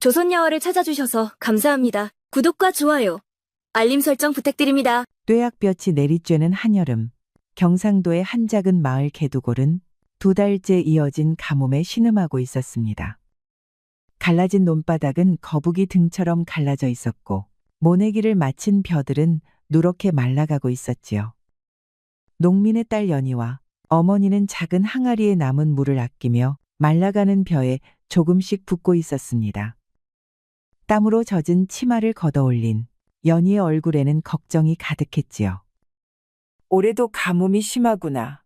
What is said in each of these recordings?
조선야화를 찾아주셔서 감사합니다. 구독과 좋아요, 알림 설정 부탁드립니다. 뙤약볕이 내리쬐는 한여름, 경상도의 한 작은 마을 개두골은 2달째 이어진 가뭄에 신음하고 있었습니다. 갈라진 논바닥은 거북이 등처럼 갈라져 있었고 모내기를 마친 벼들은 누렇게 말라가고 있었지요. 농민의 딸 연희와 어머니는 작은 항아리에 남은 물을 아끼며 말라가는 벼에 조금씩 붓고 있었습니다. 땀으로 젖은 치마를 걷어올린 연희의 얼굴에는 걱정이 가득했지요. 올해도 가뭄이 심하구나.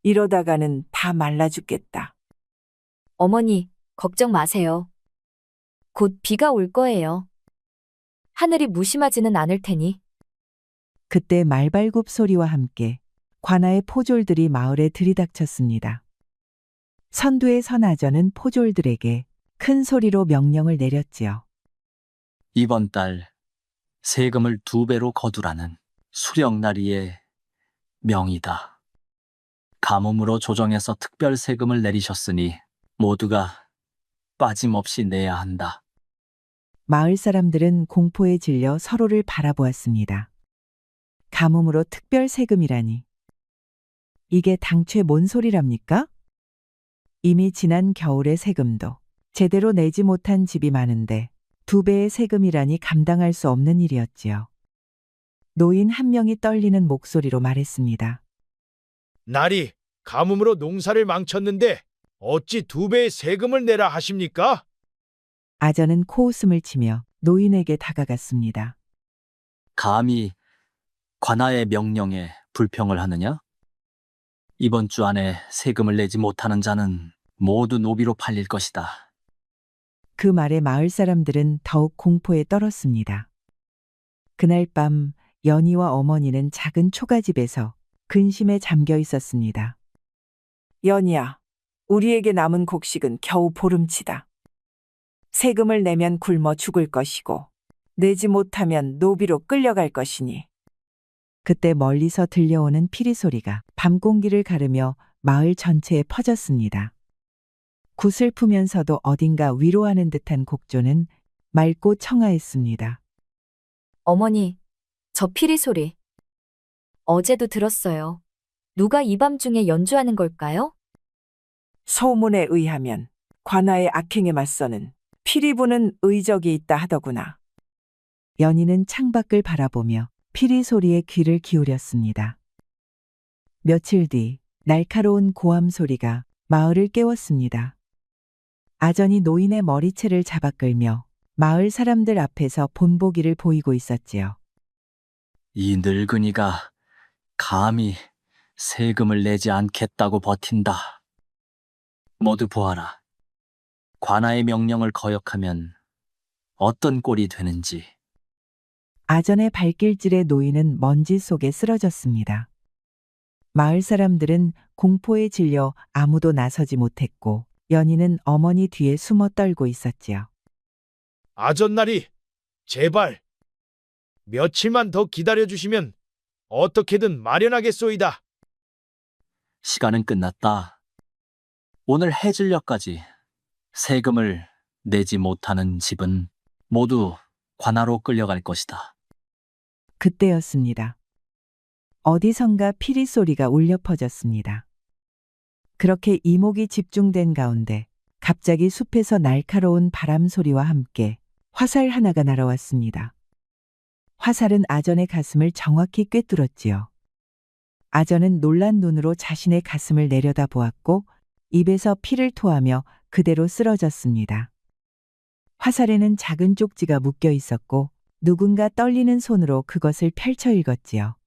이러다가는 다 말라 죽겠다. 어머니, 걱정 마세요. 곧 비가 올 거예요. 하늘이 무심하지는 않을 테니. 그때 말발굽 소리와 함께 관아의 포졸들이 마을에 들이닥쳤습니다. 선두에 선 아전은 포졸들에게 큰 소리로 명령을 내렸지요. 이번 달 세금을 2배로 거두라는 수령나리의 명이다. 가뭄으로 조정해서 특별 세금을 내리셨으니 모두가 빠짐없이 내야 한다. 마을 사람들은 공포에 질려 서로를 바라보았습니다. 가뭄으로 특별 세금이라니. 이게 당최 뭔 소리랍니까? 이미 지난 겨울의 세금도 제대로 내지 못한 집이 많은데 2배의 세금이라니 감당할 수 없는 일이었지요. 노인 한 명이 떨리는 목소리로 말했습니다. 날이 가뭄으로 농사를 망쳤는데 어찌 2배의 세금을 내라 하십니까? 아전은 코웃음을 치며 노인에게 다가갔습니다. 감히 관아의 명령에 불평을 하느냐? 이번 주 안에 세금을 내지 못하는 자는 모두 노비로 팔릴 것이다. 그 말에 마을 사람들은 더욱 공포에 떨었습니다. 그날 밤 연희와 어머니는 작은 초가집에서 근심에 잠겨 있었습니다. 연희야, 우리에게 남은 곡식은 겨우 보름치다. 세금을 내면 굶어 죽을 것이고 내지 못하면 노비로 끌려갈 것이니. 그때 멀리서 들려오는 피리 소리가 밤 공기를 가르며 마을 전체에 퍼졌습니다. 구슬프면서도 어딘가 위로하는 듯한 곡조는 맑고 청아했습니다. 어머니, 저 피리 소리. 어제도 들었어요. 누가 이 밤중에 연주하는 걸까요? 소문에 의하면 관아의 악행에 맞서는 피리 부는 의적이 있다 하더구나. 연희는 창밖을 바라보며 피리 소리에 귀를 기울였습니다. 며칠 뒤 날카로운 고함 소리가 마을을 깨웠습니다. 아전이 노인의 머리채를 잡아 끌며 마을 사람들 앞에서 본보기를 보이고 있었지요. 이 늙은이가 감히 세금을 내지 않겠다고 버틴다. 모두 보아라. 관아의 명령을 거역하면 어떤 꼴이 되는지. 아전의 발길질에 노인은 먼지 속에 쓰러졌습니다. 마을 사람들은 공포에 질려 아무도 나서지 못했고 연희는 어머니 뒤에 숨어 떨고 있었지요. 아전날이 제발 며칠만 더 기다려주시면 어떻게든 마련하겠소이다. 시간은 끝났다. 오늘 해질녘까지 세금을 내지 못하는 집은 모두 관아로 끌려갈 것이다. 그때였습니다. 어디선가 피리 소리가 울려 퍼졌습니다. 그렇게 이목이 집중된 가운데 갑자기 숲에서 날카로운 바람 소리와 함께 화살 하나가 날아왔습니다. 화살은 아전의 가슴을 정확히 꿰뚫었지요. 아전은 놀란 눈으로 자신의 가슴을 내려다보았고 입에서 피를 토하며 그대로 쓰러졌습니다. 화살에는 작은 쪽지가 묶여 있었고 누군가 떨리는 손으로 그것을 펼쳐 읽었지요.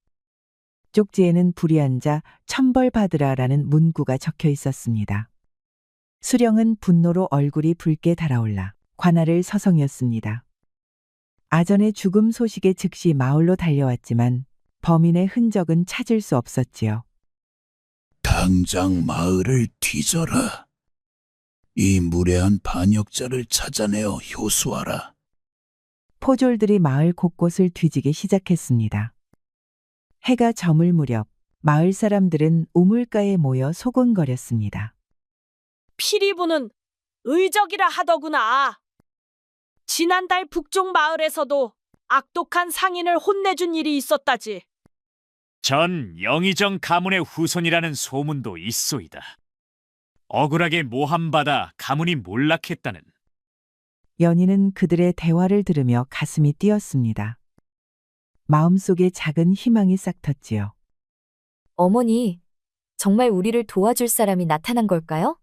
쪽지에는 불의한 자 천벌받으라라는 문구가 적혀 있었습니다. 수령은 분노로 얼굴이 붉게 달아올라 관아를 서성였습니다. 아전의 죽음 소식에 즉시 마을로 달려왔지만 범인의 흔적은 찾을 수 없었지요. 당장 마을을 뒤져라. 이 무례한 반역자를 찾아내어 효수하라. 포졸들이 마을 곳곳을 뒤지기 시작했습니다. 해가 저물 무렵 마을 사람들은 우물가에 모여 소곤거렸습니다. 피리 부는 의적이라 하더구나. 지난달 북쪽 마을에서도 악독한 상인을 혼내준 일이 있었다지. 전 영의정 가문의 후손이라는 소문도 있소이다. 억울하게 모함받아 가문이 몰락했다는. 연희는 그들의 대화를 들으며 가슴이 뛰었습니다. 마음속에 작은 희망이 싹 텄지요. 어머니, 정말 우리를 도와줄 사람이 나타난 걸까요?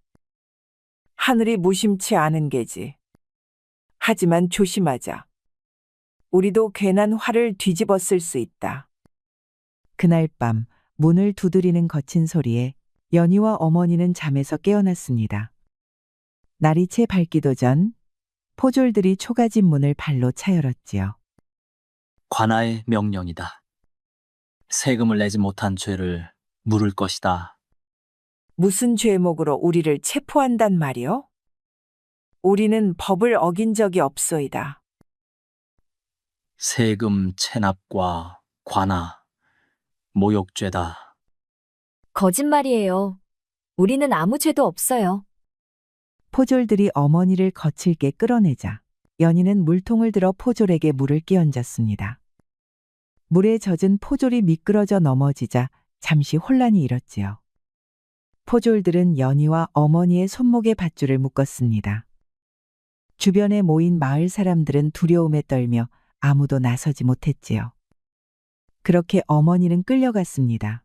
하늘이 무심치 않은 게지. 하지만 조심하자. 우리도 괜한 화를 뒤집었을 수 있다. 그날 밤 문을 두드리는 거친 소리에 연희와 어머니는 잠에서 깨어났습니다. 날이 채 밝기도 전 포졸들이 초가집 문을 발로 차 열었지요. 관아의 명령이다. 세금을 내지 못한 죄를 물을 것이다. 무슨 죄목으로 우리를 체포한단 말이오? 우리는 법을 어긴 적이 없소이다. 세금 체납과 관아, 모욕죄다. 거짓말이에요. 우리는 아무 죄도 없어요. 포졸들이 어머니를 거칠게 끌어내자 연희는 물통을 들어 포졸에게 물을 끼얹었습니다. 물에 젖은 포졸이 미끄러져 넘어지자 잠시 혼란이 일었지요. 포졸들은 연희와 어머니의 손목에 밧줄을 묶었습니다. 주변에 모인 마을 사람들은 두려움에 떨며 아무도 나서지 못했지요. 그렇게 어머니는 끌려갔습니다.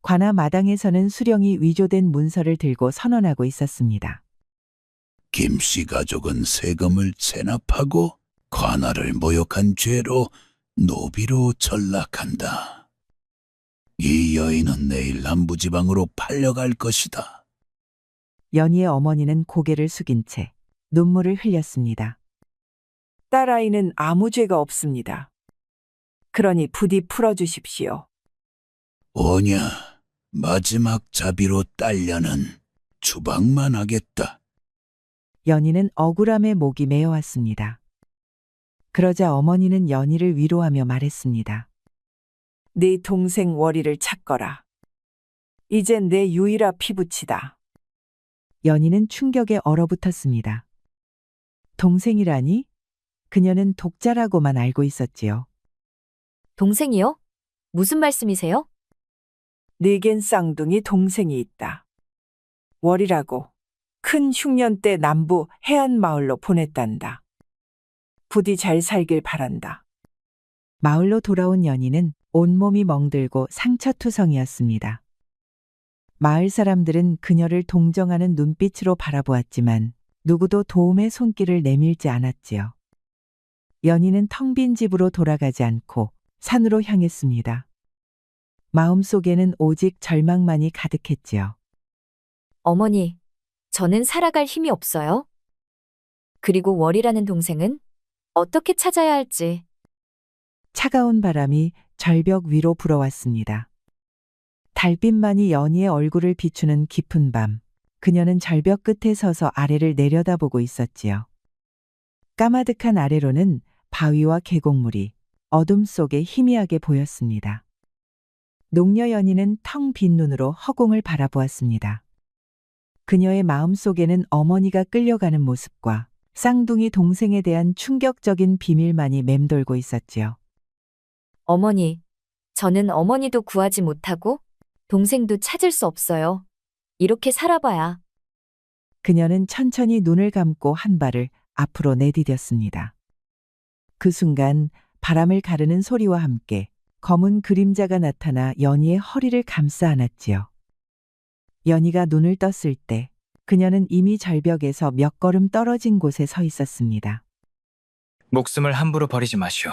관아 마당에서는 수령이 위조된 문서를 들고 선언하고 있었습니다. 김씨 가족은 세금을 체납하고 관아를 모욕한 죄로 노비로 전락한다. 이 여인은 내일 남부지방으로 팔려갈 것이다. 연희의 어머니는 고개를 숙인 채 눈물을 흘렸습니다. 딸아이는 아무 죄가 없습니다. 그러니 부디 풀어주십시오. 오냐, 마지막 자비로 딸려는 주방만 하겠다. 연희는 억울함에 목이 메어왔습니다. 그러자 어머니는 연희를 위로하며 말했습니다. 네 동생 월이를 찾거라. 이젠 내 유일한 피부치다. 연희는 충격에 얼어붙었습니다. 동생이라니? 그녀는 독자라고만 알고 있었지요. 동생이요? 무슨 말씀이세요? 네겐 쌍둥이 동생이 있다. 월이라고 큰 흉년 때 남부 해안 마을로 보냈단다. 부디 잘 살길 바란다. 마을로 돌아온 연희는 온몸이 멍들고 상처투성이었습니다. 마을 사람들은 그녀를 동정하는 눈빛으로 바라보았지만 누구도 도움의 손길을 내밀지 않았지요. 연희는 텅 빈 집으로 돌아가지 않고 산으로 향했습니다. 마음속에는 오직 절망만이 가득했지요. 어머니, 저는 살아갈 힘이 없어요. 그리고 월이라는 동생은 어떻게 찾아야 할지. 차가운 바람이 절벽 위로 불어왔습니다. 달빛만이 연희의 얼굴을 비추는 깊은 밤, 그녀는 절벽 끝에 서서 아래를 내려다보고 있었지요. 까마득한 아래로는 바위와 계곡물이 어둠 속에 희미하게 보였습니다. 농녀 연희는 텅 빈 눈으로 허공을 바라보았습니다. 그녀의 마음속에는 어머니가 끌려가는 모습과 쌍둥이 동생에 대한 충격적인 비밀만이 맴돌고 있었지요. 어머니, 저는 어머니도 구하지 못하고 동생도 찾을 수 없어요. 이렇게 살아봐야. 그녀는 천천히 눈을 감고 한 발을 앞으로 내디뎠습니다. 그 순간 바람을 가르는 소리와 함께 검은 그림자가 나타나 연희의 허리를 감싸 안았지요. 연희가 눈을 떴을 때 그녀는 이미 절벽에서 몇 걸음 떨어진 곳에 서 있었습니다. 목숨을 함부로 버리지 마시오.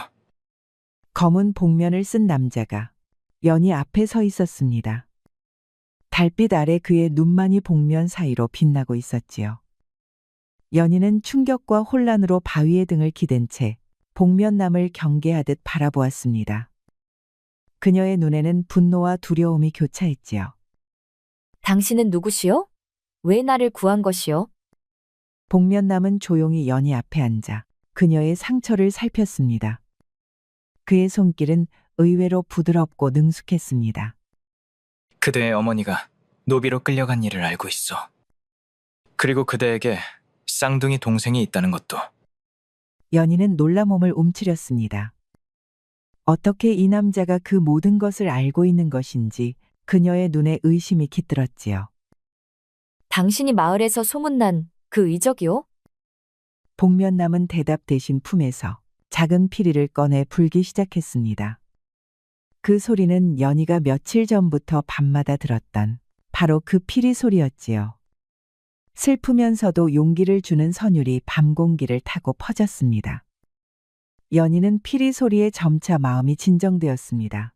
검은 복면을 쓴 남자가 연희 앞에 서 있었습니다. 달빛 아래 그의 눈만이 복면 사이로 빛나고 있었지요. 연희는 충격과 혼란으로 바위의 등을 기댄 채 복면남을 경계하듯 바라보았습니다. 그녀의 눈에는 분노와 두려움이 교차했지요. 당신은 누구시오? 왜 나를 구한 것이오? 복면남은 조용히 연희 앞에 앉아 그녀의 상처를 살폈습니다. 그의 손길은 의외로 부드럽고 능숙했습니다. 그대의 어머니가 노비로 끌려간 일을 알고 있어. 그리고 그대에게 쌍둥이 동생이 있다는 것도. 연희는 놀라 몸을 움츠렸습니다. 어떻게 이 남자가 그 모든 것을 알고 있는 것인지 그녀의 눈에 의심이 깃들었지요. 당신이 마을에서 소문난 그 의적이요? 복면남은 대답 대신 품에서 작은 피리를 꺼내 불기 시작했습니다. 그 소리는 연희가 며칠 전부터 밤마다 들었던 바로 그 피리 소리였지요. 슬프면서도 용기를 주는 선율이 밤 공기를 타고 퍼졌습니다. 연희는 피리 소리에 점차 마음이 진정되었습니다.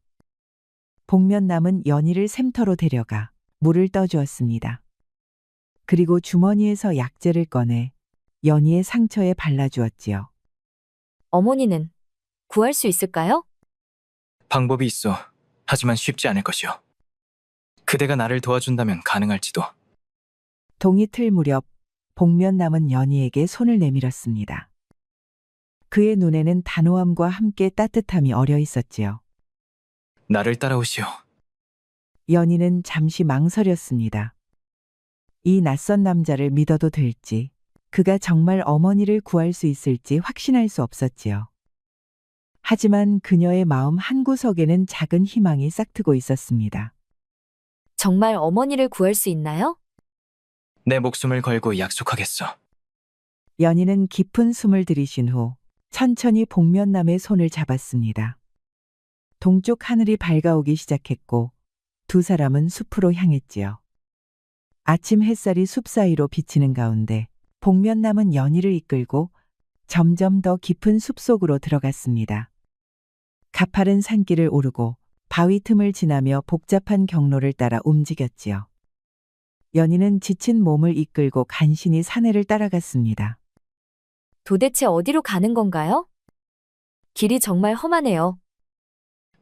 복면남은 연희를 샘터로 데려가 물을 떠주었습니다. 그리고 주머니에서 약재를 꺼내 연희의 상처에 발라주었지요. 어머니는 구할 수 있을까요? 방법이 있어. 하지만 쉽지 않을 것이오. 그대가 나를 도와준다면 가능할지도. 동이 틀 무렵 복면남은 연희에게 손을 내밀었습니다. 그의 눈에는 단호함과 함께 따뜻함이 어려 있었지요. 나를 따라오시오. 연희는 잠시 망설였습니다. 이 낯선 남자를 믿어도 될지, 그가 정말 어머니를 구할 수 있을지 확신할 수 없었지요. 하지만 그녀의 마음 한구석에는 작은 희망이 싹트고 있었습니다. 정말 어머니를 구할 수 있나요? 내 목숨을 걸고 약속하겠어. 연희는 깊은 숨을 들이신 후 천천히 복면남의 손을 잡았습니다. 동쪽 하늘이 밝아오기 시작했고 두 사람은 숲으로 향했지요. 아침 햇살이 숲 사이로 비치는 가운데 복면남은 연희를 이끌고 점점 더 깊은 숲속으로 들어갔습니다. 가파른 산길을 오르고 바위 틈을 지나며 복잡한 경로를 따라 움직였지요. 연희는 지친 몸을 이끌고 간신히 산해를 따라갔습니다. 도대체 어디로 가는 건가요? 길이 정말 험하네요.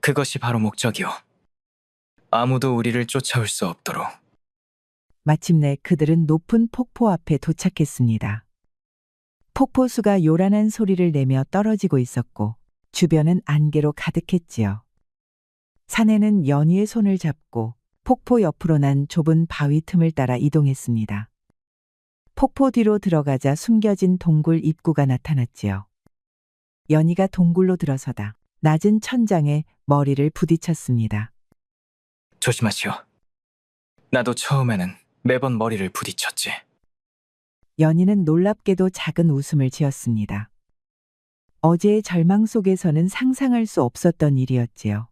그것이 바로 목적이오. 아무도 우리를 쫓아올 수 없도록. 마침내 그들은 높은 폭포 앞에 도착했습니다. 폭포수가 요란한 소리를 내며 떨어지고 있었고 주변은 안개로 가득했지요. 산에는 연희의 손을 잡고 폭포 옆으로 난 좁은 바위 틈을 따라 이동했습니다. 폭포 뒤로 들어가자 숨겨진 동굴 입구가 나타났지요. 연희가 동굴로 들어서다 낮은 천장에 머리를 부딪혔습니다. 조심하시오. 나도 처음에는 매번 머리를 부딪혔지. 연희는 놀랍게도 작은 웃음을 지었습니다. 어제의 절망 속에서는 상상할 수 없었던 일이었지요.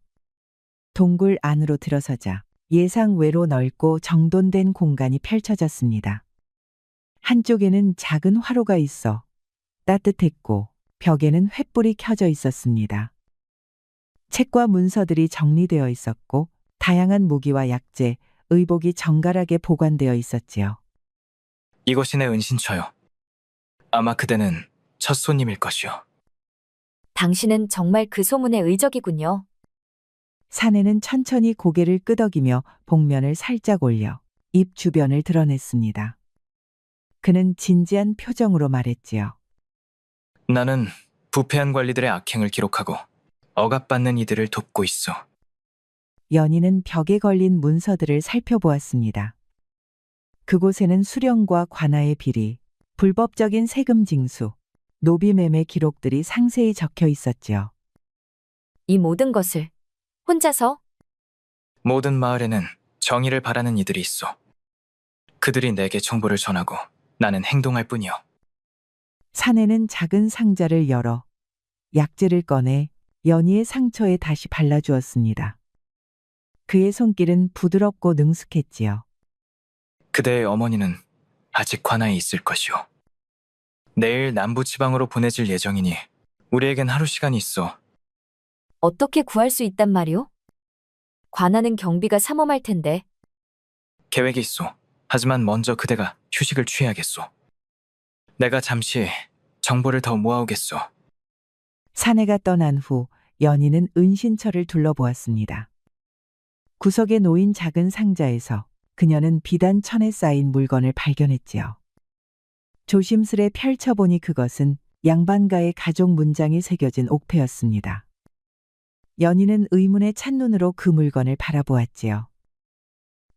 동굴 안으로 들어서자 예상 외로 넓고 정돈된 공간이 펼쳐졌습니다. 한쪽에는 작은 화로가 있어 따뜻했고 벽에는 횃불이 켜져 있었습니다. 책과 문서들이 정리되어 있었고 다양한 무기와 약재, 의복이 정갈하게 보관되어 있었지요. 이곳이 내 은신처요. 아마 그대는 첫 손님일 것이오. 당신은 정말 그 소문의 의적이군요. 사내는 천천히 고개를 끄덕이며 복면을 살짝 올려 입 주변을 드러냈습니다. 그는 진지한 표정으로 말했지요. 나는 부패한 관리들의 악행을 기록하고 억압받는 이들을 돕고 있어. 연희는 벽에 걸린 문서들을 살펴보았습니다. 그곳에는 수령과 관아의 비리, 불법적인 세금 징수, 노비 매매 기록들이 상세히 적혀 있었지요. 이 모든 것을 혼자서? 모든 마을에는 정의를 바라는 이들이 있어. 그들이 내게 정보를 전하고 나는 행동할 뿐이오. 사내는 작은 상자를 열어 약재를 꺼내 연희의 상처에 다시 발라주었습니다. 그의 손길은 부드럽고 능숙했지요. 그대의 어머니는 아직 관아에 있을 것이오. 내일 남부지방으로 보내질 예정이니 우리에겐 하루 시간이 있어. 어떻게 구할 수 있단 말이오? 관하는 경비가 삼엄할 텐데. 계획이 있어. 하지만 먼저 그대가 휴식을 취해야겠소. 내가 잠시 정보를 더 모아오겠소. 사내가 떠난 후 연희는 은신처를 둘러보았습니다. 구석에 놓인 작은 상자에서 그녀는 비단 천에 쌓인 물건을 발견했지요. 조심스레 펼쳐보니 그것은 양반가의 가족 문장이 새겨진 옥패였습니다. 연희는 의문의 찬눈으로 그 물건을 바라보았지요.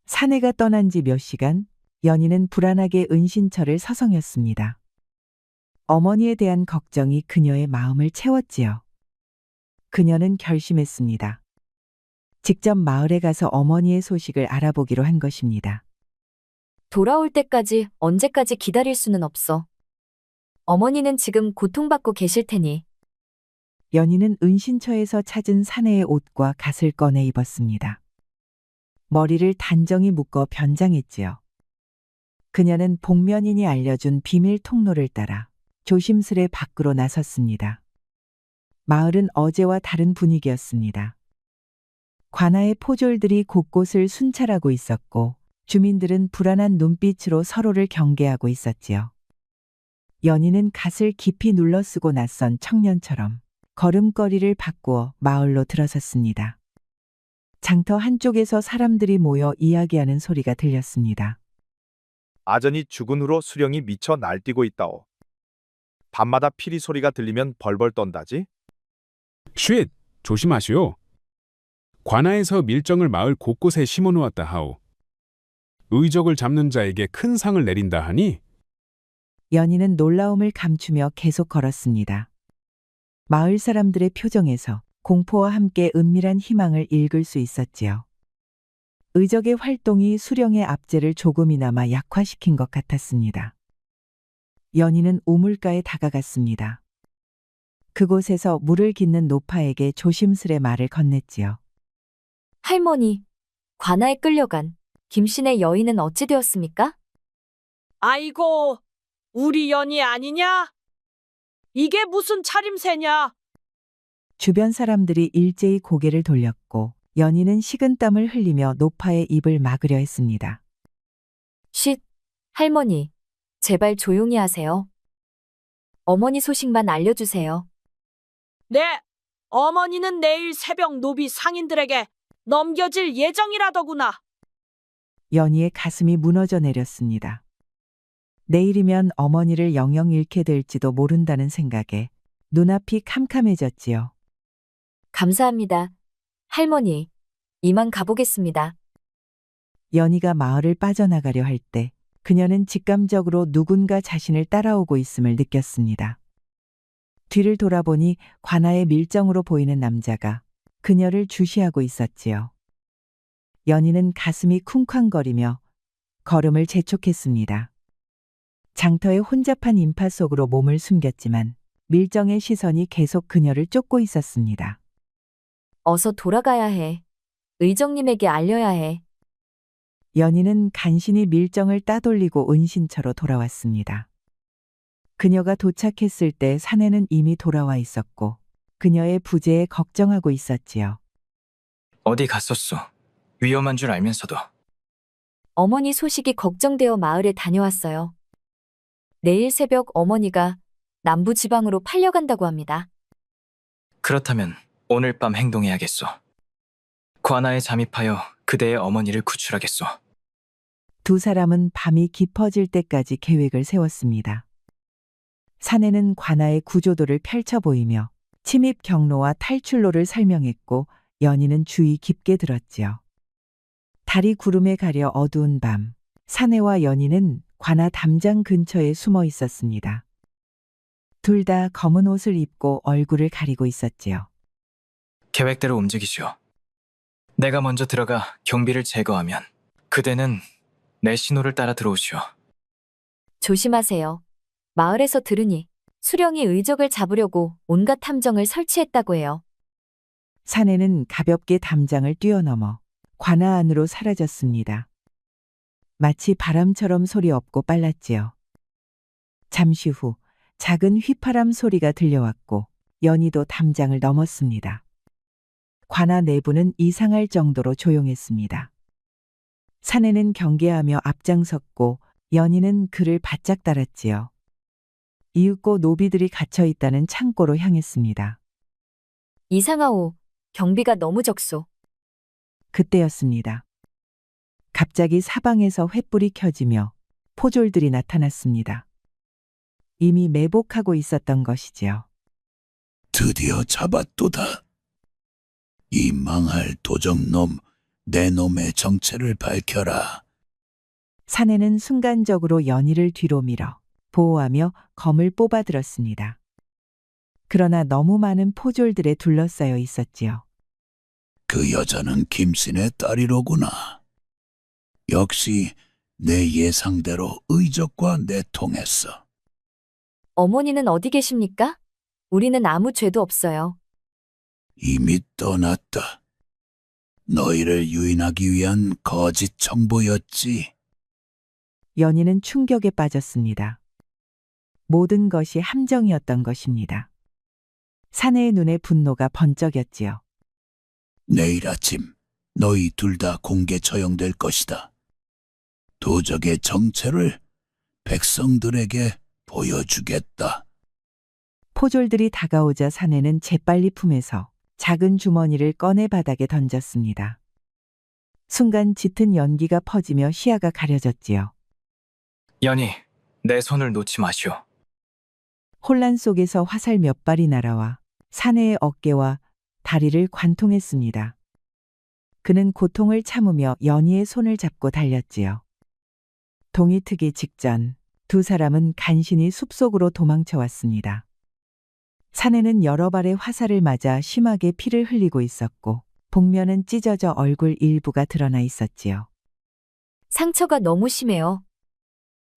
사내가 떠난 지 몇 시간, 연희는 불안하게 은신처를 서성였습니다. 어머니에 대한 걱정이 그녀의 마음을 채웠지요. 그녀는 결심했습니다. 직접 마을에 가서 어머니의 소식을 알아보기로 한 것입니다. 돌아올 때까지 언제까지 기다릴 수는 없어. 어머니는 지금 고통받고 계실 테니. 연희는 은신처에서 찾은 사내의 옷과 갓을 꺼내 입었습니다. 머리를 단정히 묶어 변장했지요. 그녀는 복면인이 알려준 비밀 통로를 따라 조심스레 밖으로 나섰습니다. 마을은 어제와 다른 분위기였습니다. 관아의 포졸들이 곳곳을 순찰하고 있었고 주민들은 불안한 눈빛으로 서로를 경계하고 있었지요. 연희는 갓을 깊이 눌러쓰고 낯선 청년처럼 걸음걸이를 바꾸어 마을로 들어섰습니다. 장터 한쪽에서 사람들이 모여 이야기하는 소리가 들렸습니다. 아전이 죽은 후로 수령이 미쳐 날뛰고 있다오. 밤마다 피리 소리가 들리면 벌벌 떤다지? 쉿! 조심하시오. 관아에서 밀정을 마을 곳곳에 심어놓았다 하오. 의적을 잡는 자에게 큰 상을 내린다 하니 연희는 놀라움을 감추며 계속 걸었습니다. 마을 사람들의 표정에서 공포와 함께 은밀한 희망을 읽을 수 있었지요. 의적의 활동이 수령의 압제를 조금이나마 약화시킨 것 같았습니다. 연희는 우물가에 다가갔습니다. 그곳에서 물을 깃는 노파에게 조심스레 말을 건넸지요. 할머니, 관아에 끌려간 김씨네 여인은 어찌 되었습니까? 아이고, 우리 연이 아니냐? 이게 무슨 차림새냐? 주변 사람들이 일제히 고개를 돌렸고 연희는 식은땀을 흘리며 노파의 입을 막으려 했습니다. 쉿, 할머니, 제발 조용히 하세요. 어머니 소식만 알려주세요. 네, 어머니는 내일 새벽 노비 상인들에게 넘겨질 예정이라더구나. 연희의 가슴이 무너져 내렸습니다. 내일이면 어머니를 영영 잃게 될지도 모른다는 생각에 눈앞이 캄캄해졌지요. 감사합니다. 할머니, 이만 가보겠습니다. 연희가 마을을 빠져나가려 할 때 그녀는 직감적으로 누군가 자신을 따라오고 있음을 느꼈습니다. 뒤를 돌아보니 관아의 밀정으로 보이는 남자가 그녀를 주시하고 있었지요. 연희는 가슴이 쿵쾅거리며 걸음을 재촉했습니다. 장터의 혼잡한 인파 속으로 몸을 숨겼지만 밀정의 시선이 계속 그녀를 쫓고 있었습니다. 어서 돌아가야 해. 의정님에게 알려야 해. 연희는 간신히 밀정을 따돌리고 은신처로 돌아왔습니다. 그녀가 도착했을 때 사내는 이미 돌아와 있었고 그녀의 부재에 걱정하고 있었지요. 어디 갔었소? 위험한 줄 알면서도. 어머니 소식이 걱정되어 마을에 다녀왔어요. 내일 새벽 어머니가 남부 지방으로 팔려간다고 합니다. 그렇다면 오늘 밤 행동해야겠소. 관아에 잠입하여 그대의 어머니를 구출하겠소. 두 사람은 밤이 깊어질 때까지 계획을 세웠습니다. 사내는 관아의 구조도를 펼쳐 보이며 침입 경로와 탈출로를 설명했고 연희는 주의 깊게 들었지요. 달이 구름에 가려 어두운 밤, 사내와 연희는 관아 담장 근처에 숨어 있었습니다. 둘 다 검은 옷을 입고 얼굴을 가리고 있었지요. 계획대로 움직이시오. 내가 먼저 들어가 경비를 제거하면 그대는 내 신호를 따라 들어오시오. 조심하세요. 마을에서 들으니 수령이 의적을 잡으려고 온갖 탐정을 설치했다고 해요. 사내는 가볍게 담장을 뛰어넘어 관아 안으로 사라졌습니다. 마치 바람처럼 소리 없고 빨랐지요. 잠시 후 작은 휘파람 소리가 들려왔고 연희도 담장을 넘었습니다. 관아 내부는 이상할 정도로 조용했습니다. 사내는 경계하며 앞장섰고 연희는 그를 바짝 따랐지요. 이윽고 노비들이 갇혀 있다는 창고로 향했습니다. 이상하오. 경비가 너무 적소. 그때였습니다. 갑자기 사방에서 횃불이 켜지며 포졸들이 나타났습니다. 이미 매복하고 있었던 것이지요. 드디어 잡았도다. 이 망할 도적놈, 내 놈의 정체를 밝혀라. 사내는 순간적으로 연희를 뒤로 밀어 보호하며 검을 뽑아들었습니다. 그러나 너무 많은 포졸들에 둘러싸여 있었지요. 그 여자는 김신의 딸이로구나. 역시 내 예상대로 의적과 내통했어. 어머니는 어디 계십니까? 우리는 아무 죄도 없어요. 이미 떠났다. 너희를 유인하기 위한 거짓 정보였지. 연희는 충격에 빠졌습니다. 모든 것이 함정이었던 것입니다. 사내의 눈에 분노가 번쩍였지요. 내일 아침 너희 둘 다 공개 처형될 것이다. 도적의 정체를 백성들에게 보여주겠다. 포졸들이 다가오자 사내는 재빨리 품에서 작은 주머니를 꺼내 바닥에 던졌습니다. 순간 짙은 연기가 퍼지며 시야가 가려졌지요. 연희, 내 손을 놓지 마시오. 혼란 속에서 화살 몇 발이 날아와 사내의 어깨와 다리를 관통했습니다. 그는 고통을 참으며 연희의 손을 잡고 달렸지요. 동이 트기 직전 두 사람은 간신히 숲속으로 도망쳐 왔습니다. 사내는 여러 발의 화살을 맞아 심하게 피를 흘리고 있었고 복면은 찢어져 얼굴 일부가 드러나 있었지요. 상처가 너무 심해요.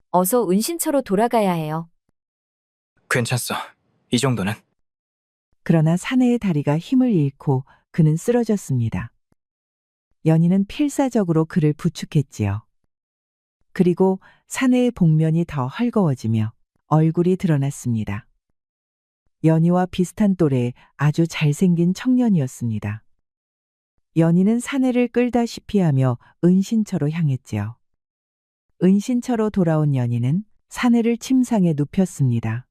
어서 은신처로 돌아가야 해요. 괜찮소. 이 정도는. 그러나 사내의 다리가 힘을 잃고 그는 쓰러졌습니다. 연희는 필사적으로 그를 부축했지요. 그리고 사내의 복면이 더 헐거워지며 얼굴이 드러났습니다. 연희와 비슷한 또래의 아주 잘생긴 청년이었습니다. 연희는 사내를 끌다시피 하며 은신처로 향했지요. 은신처로 돌아온 연희는 사내를 침상에 눕혔습니다.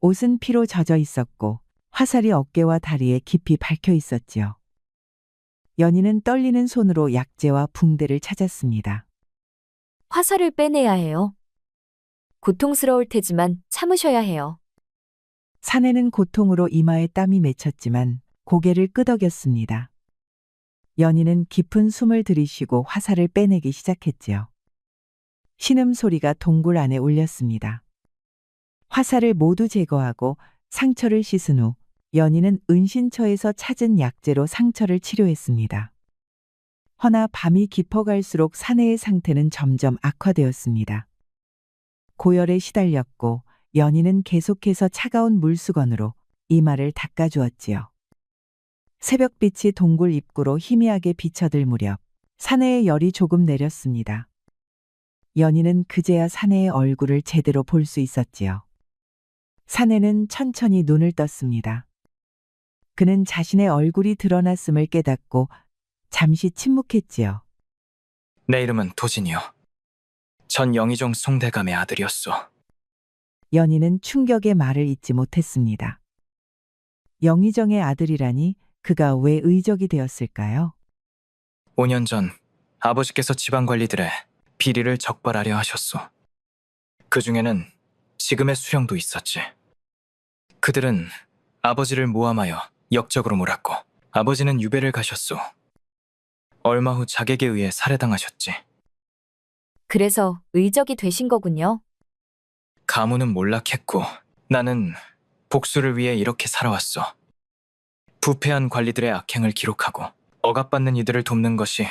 옷은 피로 젖어 있었고 화살이 어깨와 다리에 깊이 박혀 있었지요. 연희는 떨리는 손으로 약재와 붕대를 찾았습니다. 화살을 빼내야 해요. 고통스러울 테지만 참으셔야 해요. 사내는 고통으로 이마에 땀이 맺혔지만 고개를 끄덕였습니다. 연희는 깊은 숨을 들이쉬고 화살을 빼내기 시작했지요. 신음소리가 동굴 안에 울렸습니다. 화살을 모두 제거하고 상처를 씻은 후 연희는 은신처에서 찾은 약재로 상처를 치료했습니다. 허나 밤이 깊어갈수록 사내의 상태는 점점 악화되었습니다. 고열에 시달렸고 연희는 계속해서 차가운 물수건으로 이마를 닦아주었지요. 새벽빛이 동굴 입구로 희미하게 비쳐들 무렵 사내의 열이 조금 내렸습니다. 연희는 그제야 사내의 얼굴을 제대로 볼 수 있었지요. 사내는 천천히 눈을 떴습니다. 그는 자신의 얼굴이 드러났음을 깨닫고 잠시 침묵했지요. 내 이름은 도진이요. 전 영의정 송대감의 아들이었소. 연희는 충격의 말을 잇지 못했습니다. 영의정의 아들이라니 그가 왜 의적이 되었을까요? 5년 전 아버지께서 지방 관리들의 비리를 적발하려 하셨소. 그 중에는 지금의 수령도 있었지. 그들은 아버지를 모함하여 역적으로 몰았고 아버지는 유배를 가셨소. 얼마 후 자객에 의해 살해당하셨지. 그래서 의적이 되신 거군요. 가문은 몰락했고 나는 복수를 위해 이렇게 살아왔어. 부패한 관리들의 악행을 기록하고 억압받는 이들을 돕는 것이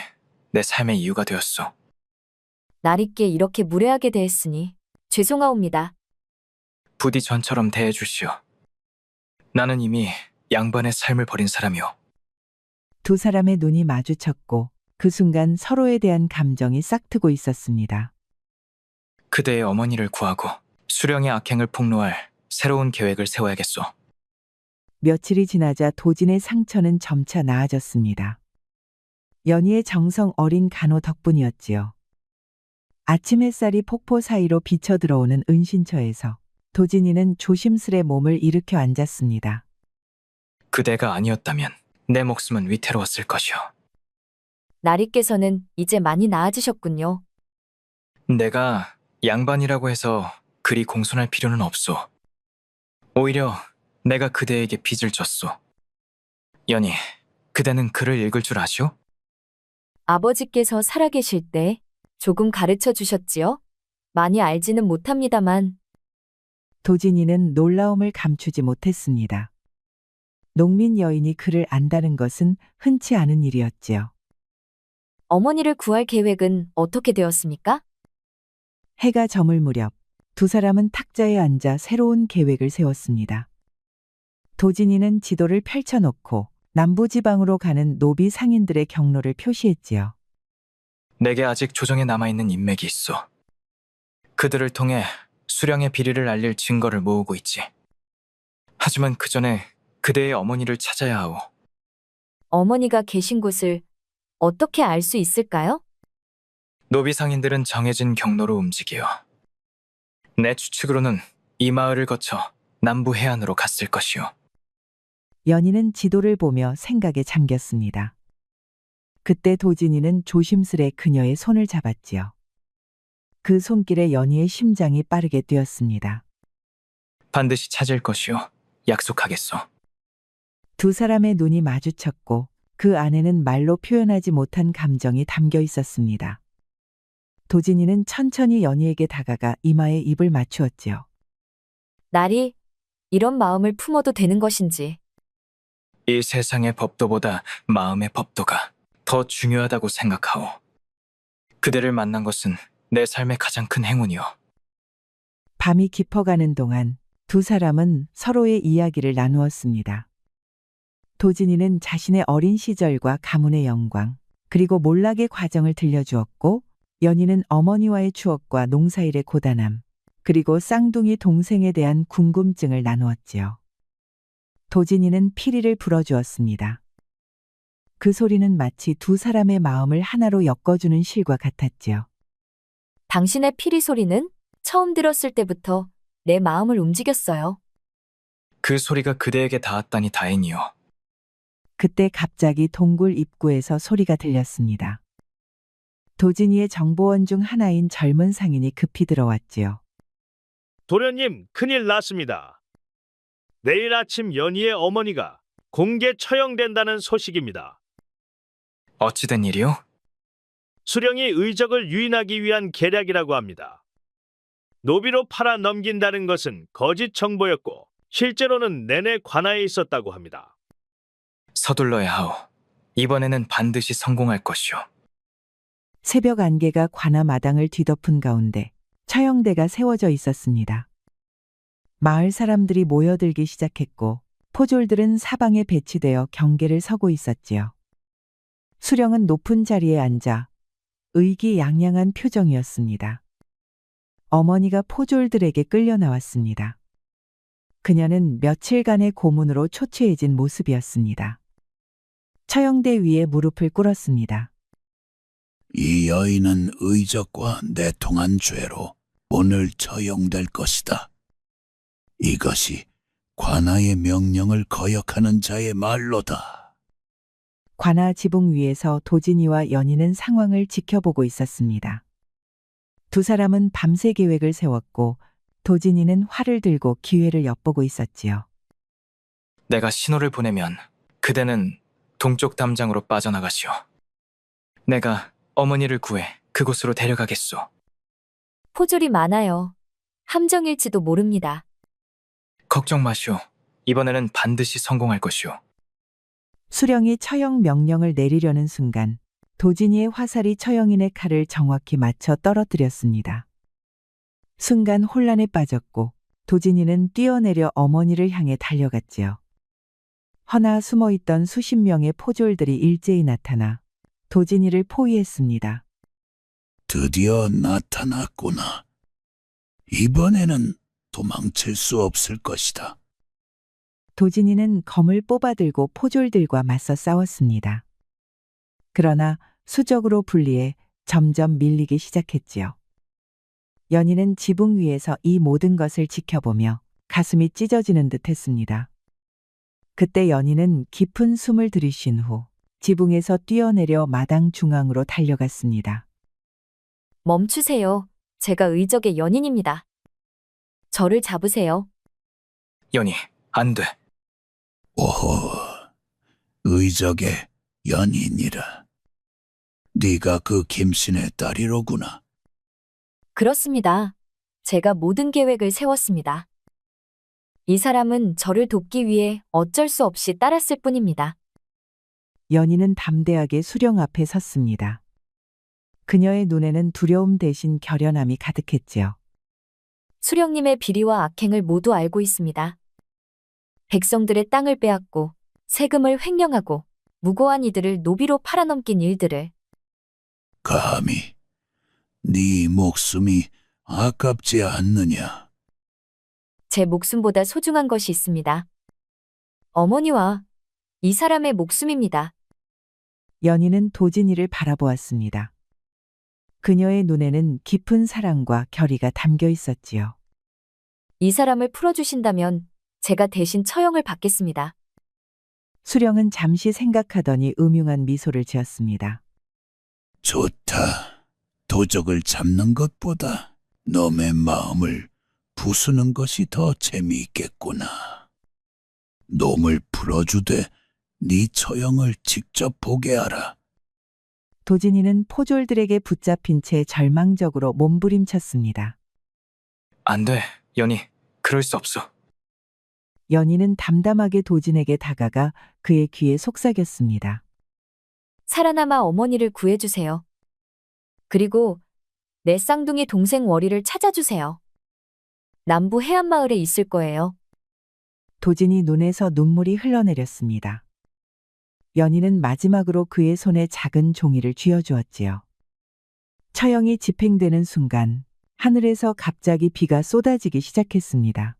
내 삶의 이유가 되었소. 날있게 이렇게 무례하게 대했으니 죄송하옵니다. 부디 전처럼 대해주시오. 나는 이미 양반의 삶을 버린 사람이오. 두 사람의 눈이 마주쳤고 그 순간 서로에 대한 감정이 싹트고 있었습니다. 그대의 어머니를 구하고 수령의 악행을 폭로할 새로운 계획을 세워야겠소. 며칠이 지나자 도진의 상처는 점차 나아졌습니다. 연희의 정성 어린 간호 덕분이었지요. 아침 햇살이 폭포 사이로 비쳐 들어오는 은신처에서 도진이는 조심스레 몸을 일으켜 앉았습니다. 그대가 아니었다면 내 목숨은 위태로웠을 것이오. 나리께서는 이제 많이 나아지셨군요. 내가 양반이라고 해서 그리 공손할 필요는 없소. 오히려 내가 그대에게 빚을 졌소. 연희, 그대는 글을 읽을 줄 아시오? 아버지께서 살아계실 때 조금 가르쳐 주셨지요? 많이 알지는 못합니다만 도진이는 놀라움을 감추지 못했습니다. 농민 여인이 그를 안다는 것은 흔치 않은 일이었지요. 어머니를 구할 계획은 어떻게 되었습니까? 해가 저물 무렵 두 사람은 탁자에 앉아 새로운 계획을 세웠습니다. 도진이는 지도를 펼쳐놓고 남부지방으로 가는 노비 상인들의 경로를 표시했지요. 내게 아직 조정에 남아있는 인맥이 있어. 그들을 통해 수령의 비리를 알릴 증거를 모으고 있지. 하지만 그 전에 그대의 어머니를 찾아야 하오. 어머니가 계신 곳을 어떻게 알 수 있을까요? 노비 상인들은 정해진 경로로 움직여. 내 추측으로는 이 마을을 거쳐 남부 해안으로 갔을 것이오. 연희는 지도를 보며 생각에 잠겼습니다. 그때 도진이는 조심스레 그녀의 손을 잡았지요. 그 손길에 연희의 심장이 빠르게 뛰었습니다. 반드시 찾을 것이오. 약속하겠소. 두 사람의 눈이 마주쳤고 그 안에는 말로 표현하지 못한 감정이 담겨 있었습니다. 도진이는 천천히 연희에게 다가가 이마에 입을 맞추었지요. 날이 이런 마음을 품어도 되는 것인지. 이 세상의 법도보다 마음의 법도가 더 중요하다고 생각하오. 그대를 만난 것은 내 삶의 가장 큰 행운이오. 밤이 깊어가는 동안 두 사람은 서로의 이야기를 나누었습니다. 도진이는 자신의 어린 시절과 가문의 영광, 그리고 몰락의 과정을 들려주었고, 연희는 어머니와의 추억과 농사일의 고단함, 그리고 쌍둥이 동생에 대한 궁금증을 나누었지요. 도진이는 피리를 불어주었습니다. 그 소리는 마치 두 사람의 마음을 하나로 엮어주는 실과 같았지요. 당신의 피리 소리는 처음 들었을 때부터 내 마음을 움직였어요. 그 소리가 그대에게 닿았다니 다행이오. 그때 갑자기 동굴 입구에서 소리가 들렸습니다. 도진이의 정보원 중 하나인 젊은 상인이 급히 들어왔지요. 도련님, 큰일 났습니다. 내일 아침 연희의 어머니가 공개 처형된다는 소식입니다. 어찌된 일이오? 수령이 의적을 유인하기 위한 계략이라고 합니다. 노비로 팔아 넘긴다는 것은 거짓 정보였고 실제로는 내내 관아에 있었다고 합니다. 서둘러야 하오. 이번에는 반드시 성공할 것이오. 새벽 안개가 관아 마당을 뒤덮은 가운데 처형대가 세워져 있었습니다. 마을 사람들이 모여들기 시작했고 포졸들은 사방에 배치되어 경계를 서고 있었지요. 수령은 높은 자리에 앉아 의기양양한 표정이었습니다. 어머니가 포졸들에게 끌려 나왔습니다. 그녀는 며칠간의 고문으로 초췌해진 모습이었습니다. 처형대 위에 무릎을 꿇었습니다. 이 여인은 의적과 내통한 죄로 오늘 처형될 것이다. 이것이 관아의 명령을 거역하는 자의 말로다. 관아 지붕 위에서 도진이와 연희는 상황을 지켜보고 있었습니다. 두 사람은 밤새 계획을 세웠고 도진이는 활을 들고 기회를 엿보고 있었지요. 내가 신호를 보내면 그대는 동쪽 담장으로 빠져나가시오. 내가 어머니를 구해 그곳으로 데려가겠소. 포졸이 많아요. 함정일지도 모릅니다. 걱정 마시오. 이번에는 반드시 성공할 것이오. 수령이 처형 명령을 내리려는 순간 도진이의 화살이 처형인의 칼을 정확히 맞춰 떨어뜨렸습니다. 순간 혼란에 빠졌고 도진이는 뛰어내려 어머니를 향해 달려갔지요. 허나 숨어있던 수십 명의 포졸들이 일제히 나타나 도진이를 포위했습니다. 드디어 나타났구나. 이번에는 도망칠 수 없을 것이다. 도진이는 검을 뽑아들고 포졸들과 맞서 싸웠습니다. 그러나 수적으로 분리해 점점 밀리기 시작했지요. 연희는 지붕 위에서 이 모든 것을 지켜보며 가슴이 찢어지는 듯 했습니다. 그때 연희는 깊은 숨을 들이쉰 후 지붕에서 뛰어내려 마당 중앙으로 달려갔습니다. 멈추세요. 제가 의적의 연인입니다. 저를 잡으세요. 연희, 안 돼. 오호, 의적의 연인이라. 네가 그 김신의 딸이로구나. 그렇습니다. 제가 모든 계획을 세웠습니다. 이 사람은 저를 돕기 위해 어쩔 수 없이 따랐을 뿐입니다. 연희는 담대하게 수령 앞에 섰습니다. 그녀의 눈에는 두려움 대신 결연함이 가득했지요. 수령님의 비리와 악행을 모두 알고 있습니다. 백성들의 땅을 빼앗고 세금을 횡령하고 무고한 이들을 노비로 팔아넘긴 일들을 감히 네 목숨이 아깝지 않느냐? 제 목숨보다 소중한 것이 있습니다. 어머니와 이 사람의 목숨입니다. 연희는 도진이를 바라보았습니다. 그녀의 눈에는 깊은 사랑과 결의가 담겨 있었지요. 이 사람을 풀어주신다면 제가 대신 처형을 받겠습니다. 수령은 잠시 생각하더니 음흉한 미소를 지었습니다. 좋다. 도적을 잡는 것보다 놈의 마음을 부수는 것이 더 재미있겠구나. 놈을 풀어주되 네 처형을 직접 보게 하라. 도진이는 포졸들에게 붙잡힌 채 절망적으로 몸부림쳤습니다. 안 돼, 연희. 그럴 수 없어. 연희는 담담하게 도진에게 다가가 그의 귀에 속삭였습니다. 살아남아 어머니를 구해주세요. 그리고 내 쌍둥이 동생 월이를 찾아주세요. 남부 해안마을에 있을 거예요. 도진이 눈에서 눈물이 흘러내렸습니다. 연희는 마지막으로 그의 손에 작은 종이를 쥐어주었지요. 처형이 집행되는 순간 하늘에서 갑자기 비가 쏟아지기 시작했습니다.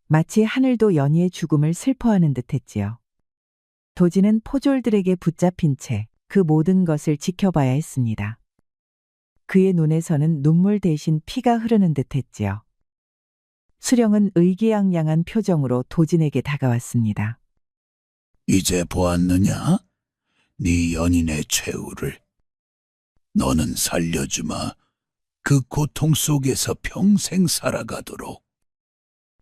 마치 하늘도 연희의 죽음을 슬퍼하는 듯했지요. 도진은 포졸들에게 붙잡힌 채 그 모든 것을 지켜봐야 했습니다. 그의 눈에서는 눈물 대신 피가 흐르는 듯했지요. 수령은 의기양양한 표정으로 도진에게 다가왔습니다. 이제 보았느냐? 네 연인의 최후를. 너는 살려주마. 그 고통 속에서 평생 살아가도록.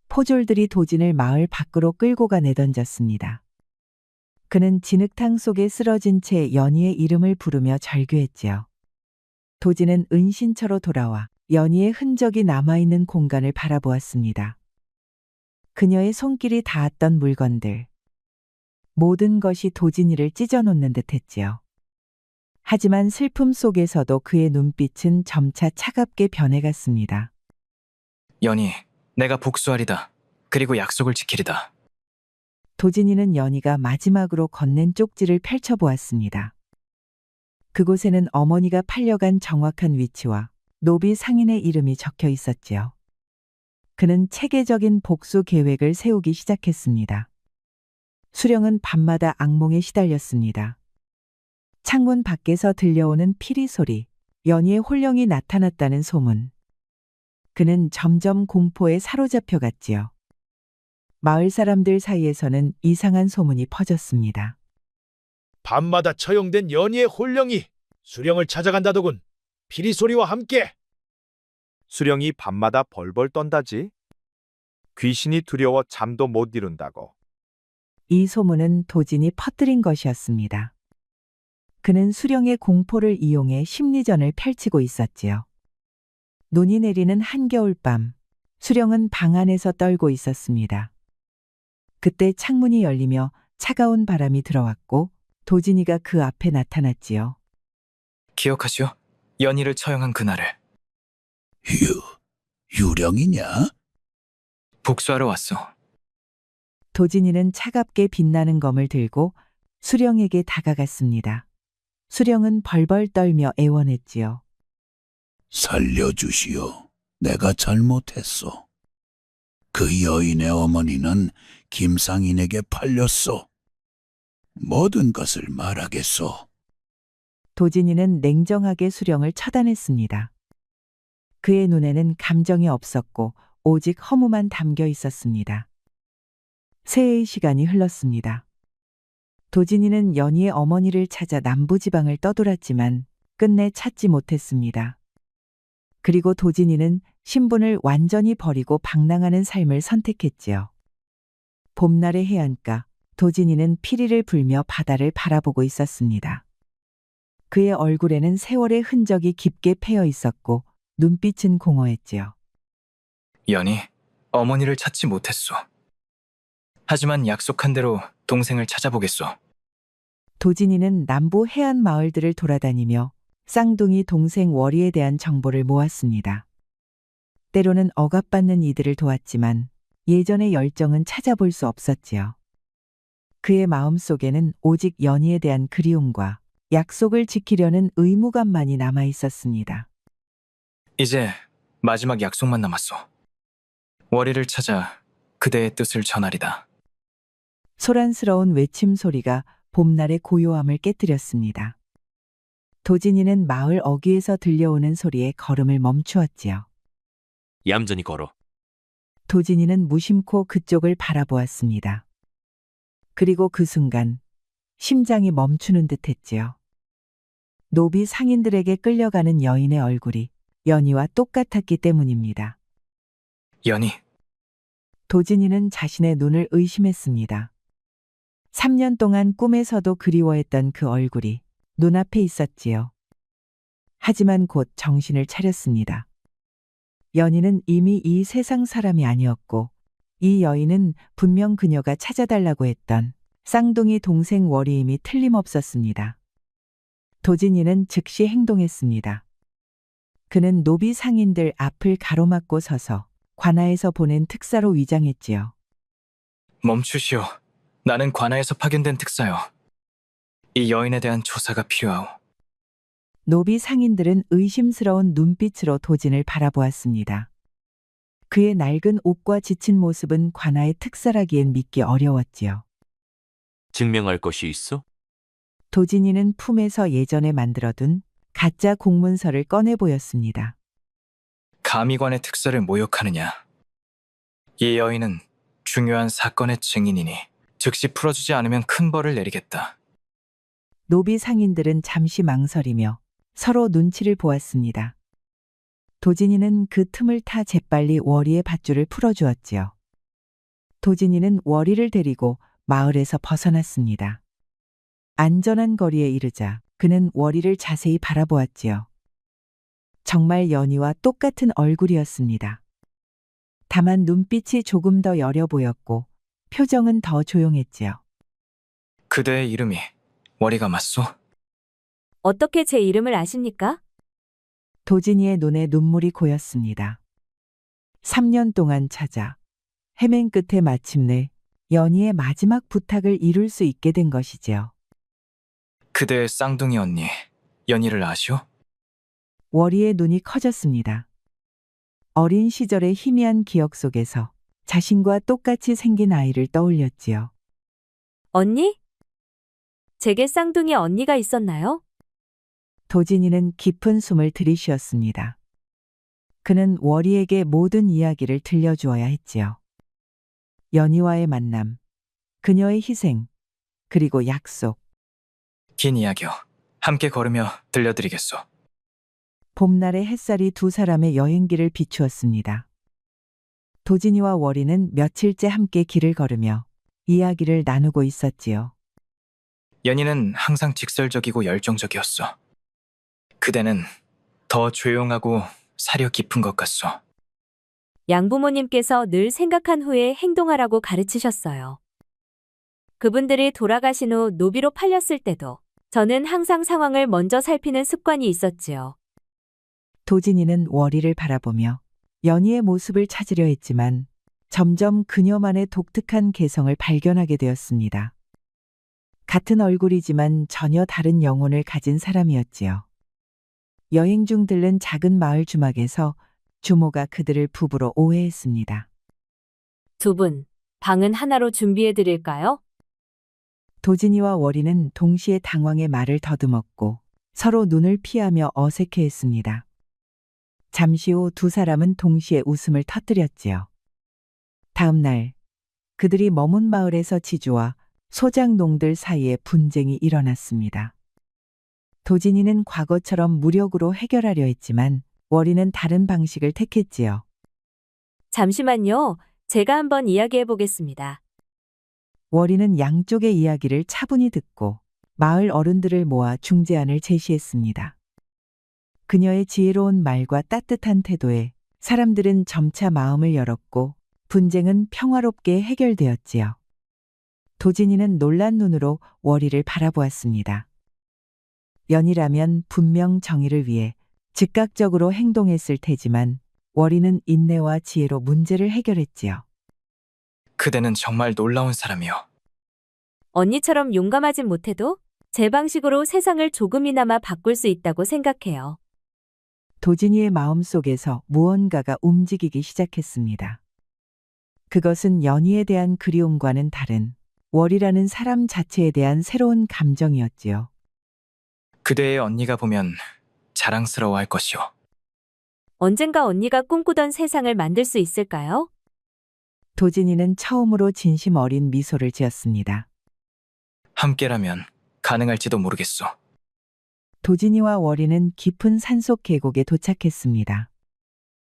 포졸들이 도진을 마을 밖으로 끌고 가 내던졌습니다. 그는 진흙탕 속에 쓰러진 채 연희의 이름을 부르며 절규했지요. 도진은 은신처로 돌아와 연희의 흔적이 남아있는 공간을 바라보았습니다. 그녀의 손길이 닿았던 물건들. 모든 것이 도진이를 찢어놓는 듯했지요. 하지만 슬픔 속에서도 그의 눈빛은 점차 차갑게 변해갔습니다. 연희, 내가 복수하리다. 그리고 약속을 지키리다. 도진이는 연희가 마지막으로 건넨 쪽지를 펼쳐보았습니다. 그곳에는 어머니가 팔려간 정확한 위치와 노비 상인의 이름이 적혀 있었지요. 그는 체계적인 복수 계획을 세우기 시작했습니다. 수령은 밤마다 악몽에 시달렸습니다. 창문 밖에서 들려오는 피리 소리, 연희의 홀령이 나타났다는 소문. 그는 점점 공포에 사로잡혀 갔지요. 마을 사람들 사이에서는 이상한 소문이 퍼졌습니다. 밤마다 처형된 연희의 홀령이 수령을 찾아간다더군. 피리 소리와 함께. 수령이 밤마다 벌벌 떤다지. 귀신이 두려워 잠도 못 이룬다고. 이 소문은 도진이 퍼뜨린 것이었습니다. 그는 수령의 공포를 이용해 심리전을 펼치고 있었지요. 눈이 내리는 한겨울밤, 수령은 방 안에서 떨고 있었습니다. 그때 창문이 열리며 차가운 바람이 들어왔고 도진이가 그 앞에 나타났지요. 기억하시오? 연희를 처형한 그날을. 유령이냐? 복수하러 왔어. 도진이는 차갑게 빛나는 검을 들고 수령에게 다가갔습니다. 수령은 벌벌 떨며 애원했지요. 살려주시오. 내가 잘못했소. 그 여인의 어머니는 김상인에게 팔렸소. 모든 것을 말하겠소. 도진이는 냉정하게 수령을 처단했습니다. 그의 눈에는 감정이 없었고 오직 허무만 담겨 있었습니다. 새해의 시간이 흘렀습니다. 도진이는 연희의 어머니를 찾아 남부지방을 떠돌았지만 끝내 찾지 못했습니다. 그리고 도진이는 신분을 완전히 버리고 방랑하는 삶을 선택했지요. 봄날의 해안가, 도진이는 피리를 불며 바다를 바라보고 있었습니다. 그의 얼굴에는 세월의 흔적이 깊게 패여 있었고 눈빛은 공허했지요. 연희, 어머니를 찾지 못했소. 하지만 약속한 대로 동생을 찾아보겠소. 도진이는 남부 해안 마을들을 돌아다니며 쌍둥이 동생 월이에 대한 정보를 모았습니다. 때로는 억압받는 이들을 도왔지만 예전의 열정은 찾아볼 수 없었지요. 그의 마음속에는 오직 연희에 대한 그리움과 약속을 지키려는 의무감만이 남아 있었습니다. 이제 마지막 약속만 남았소. 월이를 찾아 그대의 뜻을 전하리다. 소란스러운 외침 소리가 봄날의 고요함을 깨뜨렸습니다. 도진이는 마을 어귀에서 들려오는 소리에 걸음을 멈추었지요. 얌전히 걸어. 도진이는 무심코 그쪽을 바라보았습니다. 그리고 그 순간 심장이 멈추는 듯 했지요. 노비 상인들에게 끌려가는 여인의 얼굴이 연희와 똑같았기 때문입니다. 연희, 도진이는 자신의 눈을 의심했습니다. 3년 동안 꿈에서도 그리워했던 그 얼굴이 눈앞에 있었지요. 하지만 곧 정신을 차렸습니다. 연희는 이미 이 세상 사람이 아니었고 이 여인은 분명 그녀가 찾아달라고 했던 쌍둥이 동생 월이임이 틀림없었습니다. 도진이는 즉시 행동했습니다. 그는 노비 상인들 앞을 가로막고 서서 관아에서 보낸 특사로 위장했지요. 멈추시오. 나는 관아에서 파견된 특사요. 이 여인에 대한 조사가 필요하오. 노비 상인들은 의심스러운 눈빛으로 도진을 바라보았습니다. 그의 낡은 옷과 지친 모습은 관아의 특사라기엔 믿기 어려웠지요. 증명할 것이 있어? 도진이는 품에서 예전에 만들어둔 가짜 공문서를 꺼내 보였습니다. 감히 관의 특사를 모욕하느냐. 이 여인은 중요한 사건의 증인이니 즉시 풀어주지 않으면 큰 벌을 내리겠다. 노비 상인들은 잠시 망설이며 서로 눈치를 보았습니다. 도진이는 그 틈을 타 재빨리 월이의 밧줄을 풀어주었지요. 도진이는 월이를 데리고 마을에서 벗어났습니다. 안전한 거리에 이르자 그는 월이를 자세히 바라보았지요. 정말 연희와 똑같은 얼굴이었습니다. 다만 눈빛이 조금 더 여려 보였고 표정은 더 조용했지요. 그대의 이름이 월이가 맞소? 어떻게 제 이름을 아십니까? 도진이의 눈에 눈물이 고였습니다. 3년 동안 찾아 헤맨 끝에 마침내 연희의 마지막 부탁을 이룰 수 있게 된 것이지요. 그대의 쌍둥이 언니 연희를 아시오? 월이의 눈이 커졌습니다. 어린 시절의 희미한 기억 속에서 자신과 똑같이 생긴 아이를 떠올렸지요. 언니? 제게 쌍둥이 언니가 있었나요? 도진이는 깊은 숨을 들이쉬었습니다. 그는 월이에게 모든 이야기를 들려주어야 했지요. 연희와의 만남, 그녀의 희생, 그리고 약속. 긴 이야기요. 함께 걸으며 들려드리겠소. 봄날의 햇살이 두 사람의 여행길을 비추었습니다. 도진이와 월이는 며칠째 함께 길을 걸으며 이야기를 나누고 있었지요. 연희는 항상 직설적이고 열정적이었어. 그대는 더 조용하고 사려 깊은 것 같소. 양부모님께서 늘 생각한 후에 행동하라고 가르치셨어요. 그분들이 돌아가신 후 노비로 팔렸을 때도 저는 항상 상황을 먼저 살피는 습관이 있었지요. 도진이는 월이를 바라보며 연희의 모습을 찾으려 했지만 점점 그녀만의 독특한 개성을 발견하게 되었습니다. 같은 얼굴이지만 전혀 다른 영혼을 가진 사람이었지요. 여행 중 들른 작은 마을 주막에서 주모가 그들을 부부로 오해했습니다. 두 분, 방은 하나로 준비해 드릴까요? 도진이와 월이는 동시에 당황의 말을 더듬었고 서로 눈을 피하며 어색해했습니다. 잠시 후 두 사람은 동시에 웃음을 터뜨렸지요. 다음 날 그들이 머문 마을에서 지주와 소장농들 사이에 분쟁이 일어났습니다. 도진이는 과거처럼 무력으로 해결하려 했지만 월이는 다른 방식을 택했지요. 잠시만요. 제가 한번 이야기해 보겠습니다. 월이는 양쪽의 이야기를 차분히 듣고 마을 어른들을 모아 중재안을 제시했습니다. 그녀의 지혜로운 말과 따뜻한 태도에 사람들은 점차 마음을 열었고 분쟁은 평화롭게 해결되었지요. 도진이는 놀란 눈으로 월이를 바라보았습니다. 연이라면 분명 정의를 위해 즉각적으로 행동했을 테지만 월이는 인내와 지혜로 문제를 해결했지요. 그대는 정말 놀라운 사람이요. 언니처럼 용감하진 못해도 제 방식으로 세상을 조금이나마 바꿀 수 있다고 생각해요. 도진이의 마음속에서 무언가가 움직이기 시작했습니다. 그것은 연희에 대한 그리움과는 다른 월이라는 사람 자체에 대한 새로운 감정이었지요. 그대의 언니가 보면 자랑스러워할 것이오. 언젠가 언니가 꿈꾸던 세상을 만들 수 있을까요? 도진이는 처음으로 진심 어린 미소를 지었습니다. 함께라면 가능할지도 모르겠소. 도진이와 월이는 깊은 산속 계곡에 도착했습니다.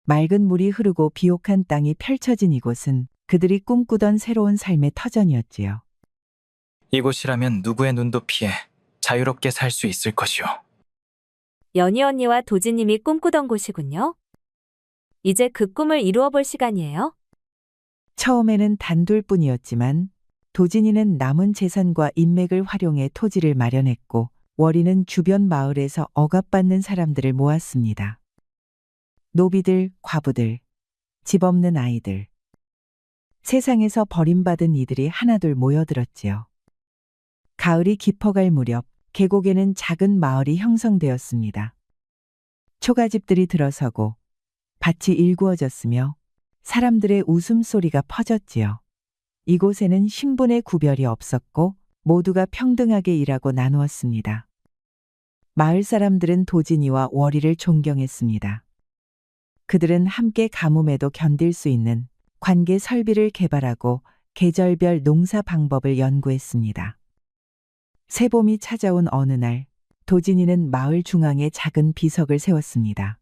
맑은 물이 흐르고 비옥한 땅이 펼쳐진 이곳은 그들이 꿈꾸던 새로운 삶의 터전이었지요. 이곳이라면 누구의 눈도 피해 자유롭게 살 수 있을 것이오. 연희 언니와 도지님이 꿈꾸던 곳이군요. 이제 그 꿈을 이루어 볼 시간이에요. 처음에는 단둘뿐이었지만 도진이는 남은 재산과 인맥을 활용해 토지를 마련했고 월이는 주변 마을에서 억압받는 사람들을 모았습니다. 노비들, 과부들, 집 없는 아이들. 세상에서 버림받은 이들이 하나둘 모여들었지요. 가을이 깊어갈 무렵 계곡에는 작은 마을이 형성되었습니다. 초가집들이 들어서고 밭이 일구어졌으며 사람들의 웃음소리가 퍼졌지요. 이곳에는 신분의 구별이 없었고 모두가 평등하게 일하고 나누었습니다. 마을 사람들은 도진이와 월이를 존경했습니다. 그들은 함께 가뭄에도 견딜 수 있는 관계 설비를 개발하고 계절별 농사 방법을 연구했습니다. 새봄이 찾아온 어느 날, 도진이는 마을 중앙에 작은 비석을 세웠습니다.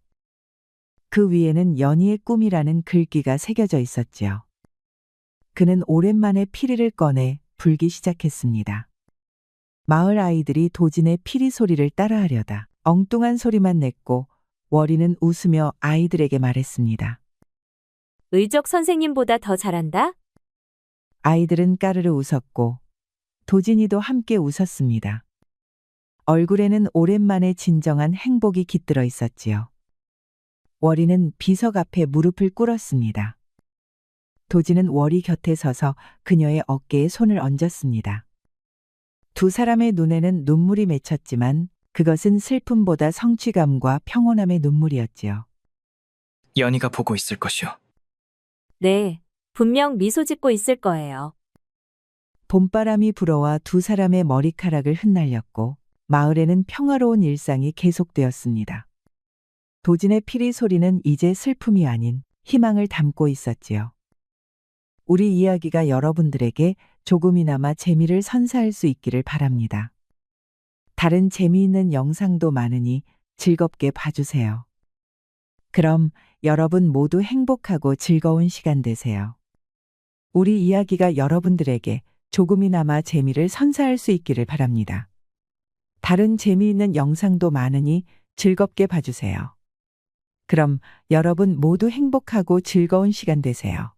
그 위에는 연희의 꿈이라는 글귀가 새겨져 있었지요. 그는 오랜만에 피리를 꺼내 불기 시작했습니다. 마을 아이들이 도진의 피리 소리를 따라하려다 엉뚱한 소리만 냈고 월이는 웃으며 아이들에게 말했습니다. 의적 선생님보다 더 잘한다? 아이들은 까르르 웃었고 도진이도 함께 웃었습니다. 얼굴에는 오랜만에 진정한 행복이 깃들어 있었지요. 월이는 비석 앞에 무릎을 꿇었습니다. 도진은 월이 곁에 서서 그녀의 어깨에 손을 얹었습니다. 두 사람의 눈에는 눈물이 맺혔지만 그것은 슬픔보다 성취감과 평온함의 눈물이었지요. 연희가 보고 있을 것이오. 네, 분명 미소 짓고 있을 거예요. 봄바람이 불어와 두 사람의 머리카락을 흩날렸고 마을에는 평화로운 일상이 계속되었습니다. 도진의 피리 소리는 이제 슬픔이 아닌 희망을 담고 있었지요. 우리 이야기가 여러분들에게 조금이나마 재미를 선사할 수 있기를 바랍니다. 다른 재미있는 영상도 많으니 즐겁게 봐주세요. 그럼 여러분 모두 행복하고 즐거운 시간 되세요. 우리 이야기가 여러분들에게 조금이나마 재미를 선사할 수 있기를 바랍니다. 다른 재미있는 영상도 많으니 즐겁게 봐주세요. 그럼 여러분 모두 행복하고 즐거운 시간 되세요.